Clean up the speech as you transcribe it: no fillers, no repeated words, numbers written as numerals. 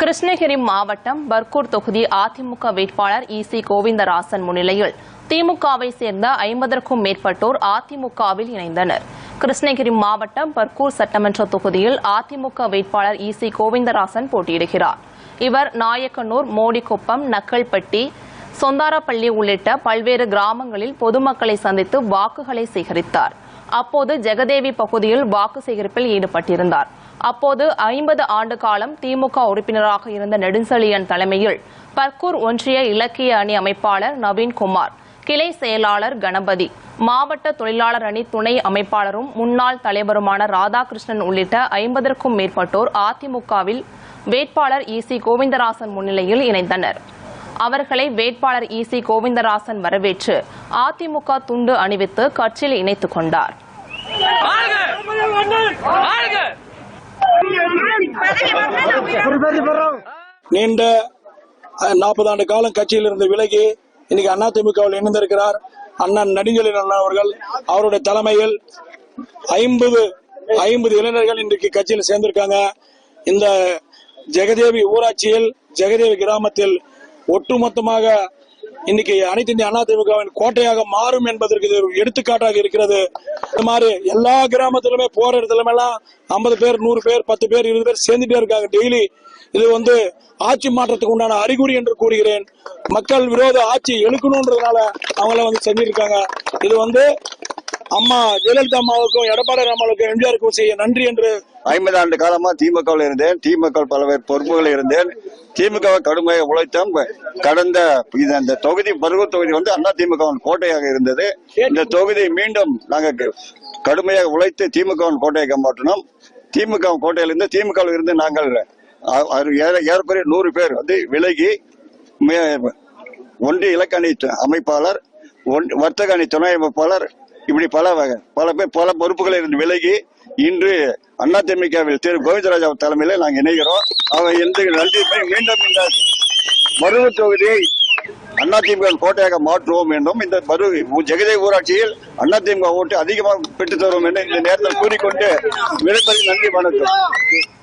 கிருஷ்ணகிரி மாவட்டம் பர்கூர் தொகுதி அதிமுக வேட்பாளர் இசி கோவிந்தராசன் முன்னிலையில் திமுகவை சேர்ந்த 50க்கும் மேற்பட்டோர் அதிமுகவில் இணைந்தனர். கிருஷ்ணகிரி மாவட்டம் பர்கூர் சட்டமன்ற தொகுதியில் அதிமுக வேட்பாளர் இசி கோவிந்தராசன் போட்டியிடுகிறார். இவர் நாயக்கனூர், மோடிக்குப்பம், நக்கல்பட்டி, சொந்தாரப்பள்ளி உள்ளிட்ட பல்வேறு கிராமங்களில் பொதுமக்களை சந்தித்து வாக்குகளை சேகரித்தார். அப்போது ஜெகதேவி பகுதியில் வாக்கு சேகரிப்பில் ஈடுபட்டிருந்தார். அப்போது 50 ஆண்டு காலம் திமுக உறுப்பினராக இருந்த நெடுஞ்செழியன் தலைமையில் பர்கூர் ஒன்றிய இலக்கிய அணி அமைப்பாளர் நவீன்குமார், கிளை செயலாளர் கணபதி, மாவட்ட தொழிலாளர் அணி துணை அமைப்பாளரும் முன்னாள் தலைவருமான ராதாகிருஷ்ணன் உள்ளிட்ட 50க்கும் மேற்பட்டோர் அதிமுகவில் வேட்பாளர் இசி கோவிந்தராசன் முன்னிலையில் இணைந்தனர். அவர்களை வேட்பாளர் இசி கோவிந்தராசன் வரவேற்று அதிமுக துண்டு அணிவித்து கட்சியில் இணைத்துக் கொண்டார். நீண்ட 40 ஆண்டு காலம் கட்சியில் இருந்து விலகி இன்னைக்கு அதிமுகவில் இணைந்திருக்கிறார் அண்ணன் நெடுஞ்செழியன் அவர்கள். அவருடைய தலைமையில் 50 இளைஞர்கள் இன்றைக்கு கட்சியில் சேர்ந்திருக்காங்க. இந்த ஜெகதேவி ஊராட்சியில், ஜெகதேவி கிராமத்தில் ஒட்டுமொத்தமாக இன்னைக்கு அனைத்து இந்திய அதிமுகவின் கோட்டையாக மாறும் என்பதற்கு இது எடுத்துக்காட்டாக இருக்கிறது. இந்த மாதிரி எல்லா கிராமத்திலுமே போற இடத்துலமெல்லாம் 50 பேர், 100 பேர், 10 பேர், 20 பேர் சேர்ந்துட்டே இருக்காங்க டெய்லி. இது ஆட்சி மாற்றத்துக்கு உண்டான அறிகுறி என்று கூறுகிறேன். மக்கள் விரோத ஆட்சி எழுக்கணும்ன்றதுனால அவங்கள செஞ்சிருக்காங்க. இது அம்மா ஜெயலலிதா அம்மாவுக்கும் எடப்பாடி அம்மாவுக்கும் எம்ஜிஆருக்கும் செய்ய நன்றி என்று 50 ஆண்டு காலமா திமுகவில் இருந்தேன். திமுக பல்வேறு பொறுப்புகளில் இருந்தேன். திமுகவை கடுமையாக உழைத்தோம். கடந்த இந்த தொகுதி பருவ தொகுதி அண்ணா திமுக கோட்டையாக இருந்தது. இந்த தொகுதி மீண்டும் நாங்கள் கடுமையாக உழைத்து திமுக கோட்டையாக மாற்றினோம். திமுக கோட்டையிலிருந்து திமுகவில் இருந்து நாங்கள் ஏறக்குறைய 100 பேர் விலகி ஒன்றிய இலக்க அணி அமைப்பாளர், வர்த்தக அணி துணை அமைப்பாளர், இப்படி பல பொறுப்புகளில் இருந்து விலகி இன்று அதிமுகவில் திரு கோவிந்தராஜா தலைமையில நாங்கள் இணைகிறோம். அவர் எந்த நன்றி மீண்டும் இந்த மருவ தொகுதியை அதிமுக கோட்டையாக மாற்றுவோம் என்றும், இந்த ஜெகதேவி ஊராட்சியில் அதிமுக ஓட்டு அதிகமாக பெற்றுத் தருவோம் என்று இந்த நேரத்தில் கூறிக்கொண்டு விடைபெறும். நன்றி, வணக்கம்.